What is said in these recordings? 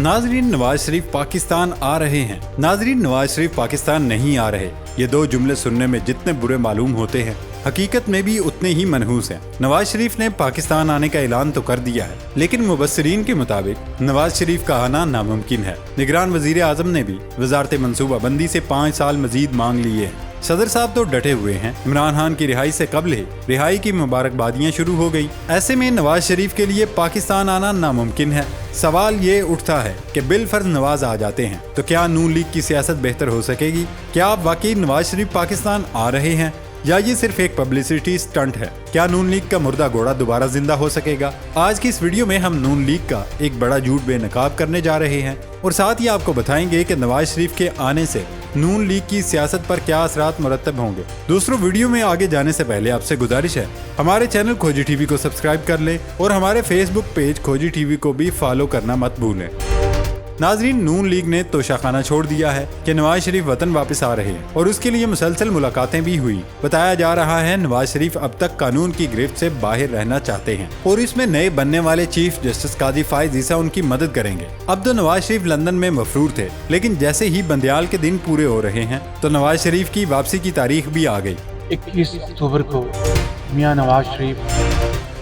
नाजरीन, नवाज शरीफ पाकिस्तान आ रहे हैं। नाजरीन, नवाज शरीफ पाकिस्तान नहीं आ रहे। ये दो जुमले सुनने में जितने बुरे मालूम होते हैं, हकीकत में भी उतने ही मनहूस हैं। नवाज शरीफ ने पाकिस्तान आने का ऐलान तो कर दिया है, लेकिन मुबस्सिरीन के मुताबिक नवाज शरीफ का आना नामुमकिन है। निगरान वजीर आजम ने भी वजारत मनसूबाबंदी से 5 साल मजीद मांग लिए हैं। सदर साहब तो डटे हुए हैं। इमरान खान की रिहाई से कबल ही रिहाई की मुबारकबादियां शुरू हो गई। ऐसे में नवाज शरीफ के लिए पाकिस्तान आना नामुमकिन है। सवाल ये उठता है कि बिलफर्ज नवाज आ जाते हैं तो क्या नून लीग की सियासत बेहतर हो सकेगी? क्या वाकई नवाज शरीफ पाकिस्तान आ रहे हैं या ये सिर्फ एक पब्लिसिटी स्टंट है? क्या नून लीग का मुर्दा घोड़ा दोबारा जिंदा हो सकेगा? आज की इस वीडियो में हम नून लीग का एक बड़ा झूठ बेनकाब करने जा रहे हैं और साथ ही आपको बताएंगे कि नवाज शरीफ के आने से नून लीग की सियासत पर क्या असरात मुरतब होंगे। दोस्तों, वीडियो में आगे जाने से पहले आपसे गुजारिश है, हमारे चैनल खोजी टीवी को सब्सक्राइब कर लें और हमारे फेसबुक पेज खोजी टीवी को भी फॉलो करना मत भूलें। नाजरीन, नून लीग ने तोशाखाना छोड़ दिया है कि नवाज शरीफ वतन वापस आ रहे हैं और उसके लिए मुसलसल मुलाकातें भी हुई। बताया जा रहा है नवाज शरीफ अब तक कानून की गिरफ्त से बाहर रहना चाहते हैं और इसमें नए बनने वाले चीफ जस्टिस काजी फाइज ईसा उनकी मदद करेंगे। अब तो नवाज शरीफ लंदन में मफरूर थे, लेकिन जैसे ही बंदियाल के दिन पूरे हो रहे हैं तो नवाज शरीफ की वापसी की तारीख भी आ गई। 21 अक्टूबर को मियां नवाज शरीफ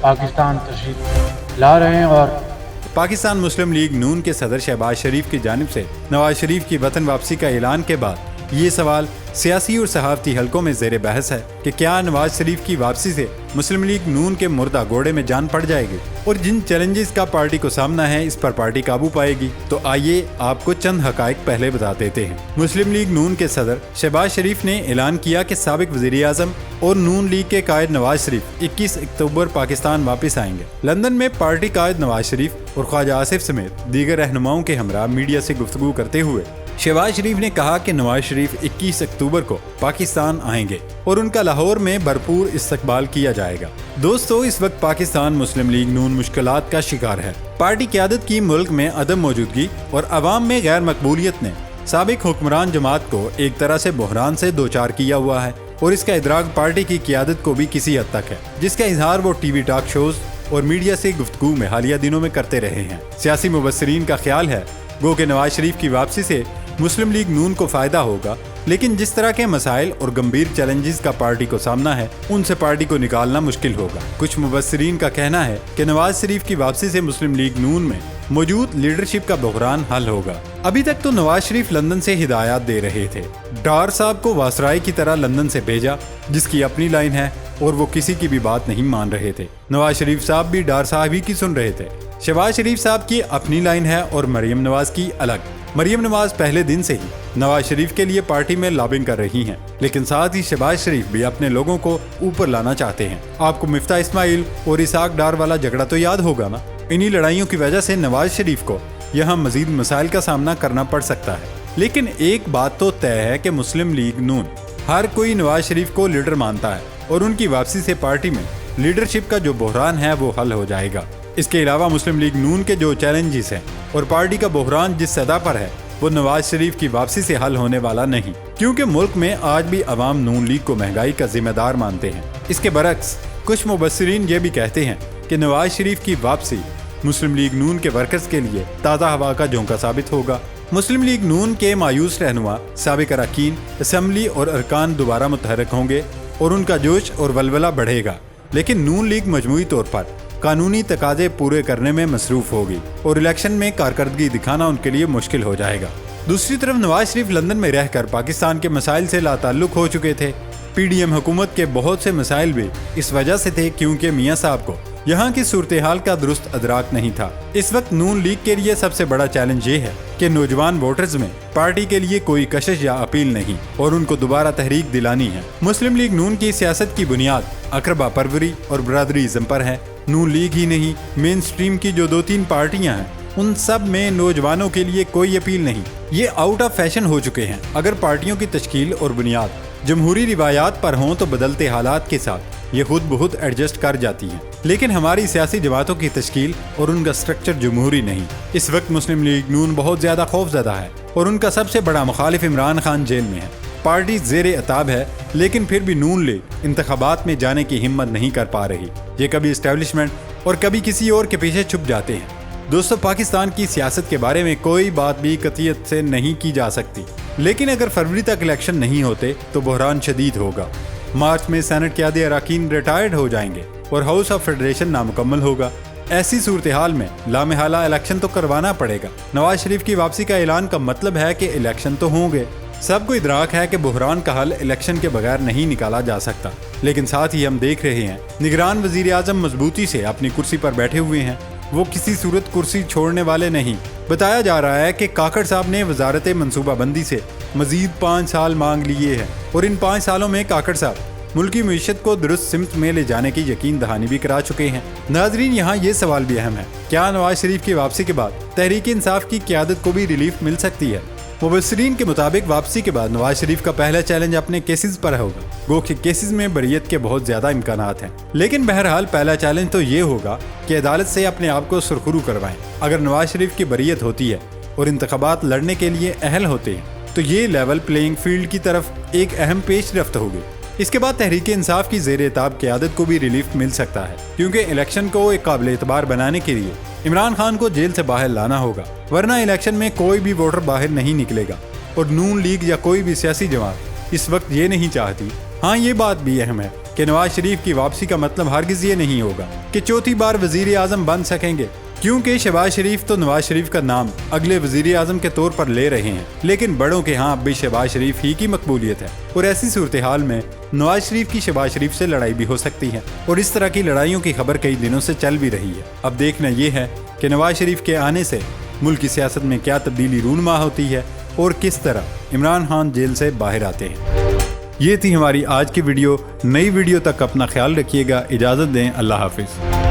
पाकिस्तान तशरीफ ला रहे हैं और पाकिस्तान मुस्लिम लीग नून के सदर शहबाज शरीफ की जानिब से नवाज शरीफ की वतन वापसी का ऐलान के बाद ये सवाल सियासी और सहाफती हलकों में जेर बहस है कि क्या नवाज शरीफ की वापसी से मुस्लिम लीग नून के मुर्दा घोड़े में जान पड़ जाएगी और जिन चैलेंजेस का पार्टी को सामना है इस पर पार्टी काबू पाएगी। तो आइए आपको चंद हकायक पहले बता देते हैं। मुस्लिम लीग नून के सदर शहबाज शरीफ ने ऐलान किया कि साबिक वजीर आजम और नून लीग के कायद नवाज शरीफ 21 अक्टूबर पाकिस्तान वापस आएंगे। लंदन में पार्टी कायद नवाज शरीफ और ख्वाजा आसिफ समेत दीगर रहनुमाओं के हमरा मीडिया से गुफ्तगू करते हुए शहबाज शरीफ ने कहा कि नवाज शरीफ 21 अक्टूबर को पाकिस्तान आएंगे और उनका लाहौर में भरपूर इस्तकबाल किया जाएगा। दोस्तों, इस वक्त पाकिस्तान मुस्लिम लीग नून मुश्किलात का शिकार है। पार्टी क़यादत की मुल्क में अदम मौजूदगी और अवाम में गैर मकबूलियत ने साबिक हुक्मरान जमात को एक तरह से बहरान से दो चार किया हुआ है और इसका इदराक पार्टी की क़यादत को भी किसी हद तक है, जिसका इजहार वो टीवी टॉक शोज और मीडिया से गुफ्तगू में हालिया दिनों में करते रहे हैं। सियासी मुबस्सिरीन का ख्याल है गो के नवाज शरीफ की वापसी से मुस्लिम लीग नून को फायदा होगा, लेकिन जिस तरह के मसाइल और गंभीर चैलेंजेस का पार्टी को सामना है उनसे पार्टी को निकालना मुश्किल होगा। कुछ मुबस्सिरीन का कहना है कि नवाज शरीफ की वापसी से मुस्लिम लीग नून में मौजूद लीडरशिप का बहरान हल होगा। अभी तक तो नवाज शरीफ लंदन से हिदायत दे रहे थे। डार साहब को वासराय की तरह लंदन से भेजा, जिसकी अपनी लाइन है और वो किसी की भी बात नहीं मान रहे थे। नवाज शरीफ साहब भी डार साहब ही की सुन रहे थे। शहबाज शरीफ साहब की अपनी लाइन है और मरियम नवाज की अलग। मरियम नवाज पहले दिन से ही नवाज शरीफ के लिए पार्टी में लॉबिंग कर रही हैं, लेकिन साथ ही शहबाज शरीफ भी अपने लोगों को ऊपर लाना चाहते हैं। आपको मिफ्ता इस्माइल और इसाक डार वाला झगड़ा तो याद होगा ना। इन्हीं लड़ाइयों की वजह से नवाज शरीफ को यहाँ मजीद मसाइल का सामना करना पड़ सकता है। लेकिन एक बात तो तय है कि मुस्लिम लीग नून हर कोई नवाज शरीफ को लीडर मानता है और उनकी वापसी से पार्टी में लीडरशिप का जो बहरान है वो हल हो जाएगा। इसके अलावा मुस्लिम लीग नून के जो चैलेंजेस हैं और पार्टी का बहरान जिस सतह पर है वो नवाज शरीफ की वापसी से हल होने वाला नहीं, क्योंकि मुल्क में आज भी अवाम नून लीग को महंगाई का जिम्मेदार मानते हैं। इसके बरक्स कुछ मुबस्सिरीन ये भी कहते हैं कि नवाज शरीफ की वापसी मुस्लिम लीग नून के वर्कर्स के लिए ताज़ा हवा का झोंका साबित होगा। मुस्लिम लीग नून के मायूस रहनुमा साबिक अरकान असम्बली और अरकान दोबारा मुतहरक होंगे और उनका जोश और वलवला बढ़ेगा, लेकिन नून लीग मजमूई तौर पर कानूनी तकाजे पूरे करने में मसरूफ होगी और इलेक्शन में कारकर्दगी दिखाना उनके लिए मुश्किल हो जाएगा। दूसरी तरफ नवाज शरीफ लंदन में रहकर पाकिस्तान के मसाइल से लाताल्लुक हो चुके थे। पीडीएम हुकूमत के बहुत से मसाइल भी इस वजह से थे क्योंकि मियां साहब को यहाँ की सूरत हाल का दुरुस्त अदराक नहीं था। इस वक्त नून लीग के लिए सबसे बड़ा चैलेंज ये है कि नौजवान वोटर्स में पार्टी के लिए कोई कशिश या अपील नहीं और उनको दोबारा तहरीक दिलानी है। मुस्लिम लीग नून की सियासत की बुनियाद अकरबा परवरी और बरादरीज़म पर है। नून लीग ही नहीं, मेन स्ट्रीम की जो 2-3 पार्टियां हैं उन सब में नौजवानों के लिए कोई अपील नहीं। ये आउट ऑफ फैशन हो चुके हैं। अगर पार्टियों की तश्कील और बुनियाद जमहूरी रिवायात पर हों तो बदलते हालात के साथ ये खुद बहुत एडजस्ट कर जाती हैं, लेकिन हमारी सियासी जमातों की तश्कील और उनका स्ट्रक्चर जमहूरी नहीं। इस वक्त मुस्लिम लीग नून बहुत ज्यादा खौफजदा है और उनका सबसे बड़ा मुखालिफ इमरान खान जेल में है। पार्टी ज़ेरे अताब है, लेकिन फिर भी नून लीग इंतखाबात में जाने की हिम्मत नहीं कर पा रही। ये कभी एस्टेब्लिशमेंट और कभी किसी और के पीछे छुप जाते हैं। दोस्तों, पाकिस्तान की सियासत के बारे में कोई बात भी कतियत से नहीं की जा सकती, लेकिन अगर फरवरी तक इलेक्शन नहीं होते तो बहरान शदीद होगा। मार्च में सेनेट के आधे अरकान रिटायर्ड हो जाएंगे और हाउस ऑफ फेडरेशन नामुकम्मल होगा। ऐसी सूरत हाल में लामेहाला इलेक्शन तो करवाना पड़ेगा। नवाज शरीफ की वापसी का ऐलान का मतलब है कि इलेक्शन तो होंगे। सबको इदराक है कि बहरान का हल इलेक्शन के बगैर नहीं निकाला जा सकता, लेकिन साथ ही हम देख रहे हैं निगरान वजीर आजम मजबूती से अपनी कुर्सी पर बैठे हुए हैं। वो किसी सूरत कुर्सी छोड़ने वाले नहीं। बताया जा रहा है कि काकड़ साहब ने वजारत मनसूबाबंदी से मजीद 5 साल मांग लिए हैं और इन 5 सालों में काकड़ साहब मुल्की मईशत को दुरुस्त सिमत में ले जाने की यकीन दहानी भी करा चुके हैं। नाजरीन, यहाँ ये सवाल भी अहम है, क्या नवाज शरीफ की वापसी के बाद तहरीक इंसाफ की क़यादत को भी रिलीफ मिल सकती है? मुबस्सिरीन के मुताबिक वापसी के बाद नवाज शरीफ का पहला चैलेंज अपने केसेस पर होगा। गो कि केसेस में बरियत के बहुत ज्यादा इम्कानात हैं, लेकिन बहरहाल पहला चैलेंज तो ये होगा कि अदालत से अपने आप को सुरखरू करवाएं। अगर नवाज शरीफ की बरियत होती है और इंतखाबात लड़ने के लिए अहल होते हैं तो ये लेवल प्लेइंग फील्ड की तरफ एक अहम पेशरफ्त होगी। इसके बाद तहरीक इंसाफ की ज़ेर-ए-ताब क़यादत को भी रिलीफ मिल सकता है, क्योंकि इलेक्शन को एक काबिल एतबार बनाने के लिए इमरान खान को जेल से बाहर लाना होगा, वरना इलेक्शन में कोई भी वोटर बाहर नहीं निकलेगा और नून लीग या कोई भी सियासी जमात इस वक्त ये नहीं चाहती। हाँ, ये बात भी अहम है कि नवाज शरीफ की वापसी का मतलब हरगिज़ ये नहीं होगा कि चौथी बार वजीर आज़म बन सकेंगे, क्योंकि शहबाज शरीफ तो नवाज शरीफ का नाम अगले वजीर आज़म के तौर पर ले रहे हैं, लेकिन बड़ों के यहाँ अब भी शहबाज शरीफ ही की मकबूलियत है और ऐसी सूरत हाल में नवाज शरीफ की शहबाज शरीफ से लड़ाई भी हो सकती है और इस तरह की लड़ाइयों की खबर कई दिनों से चल भी रही है। अब देखना ये है कि नवाज शरीफ के आने से मुल्क की सियासत में क्या तब्दीली रूनुमा होती है और किस तरह इमरान खान जेल से बाहर आते हैं। ये थी हमारी आज की वीडियो। नई वीडियो तक अपना ख्याल रखिएगा। इजाज़त दें। अल्लाह हाफिज़।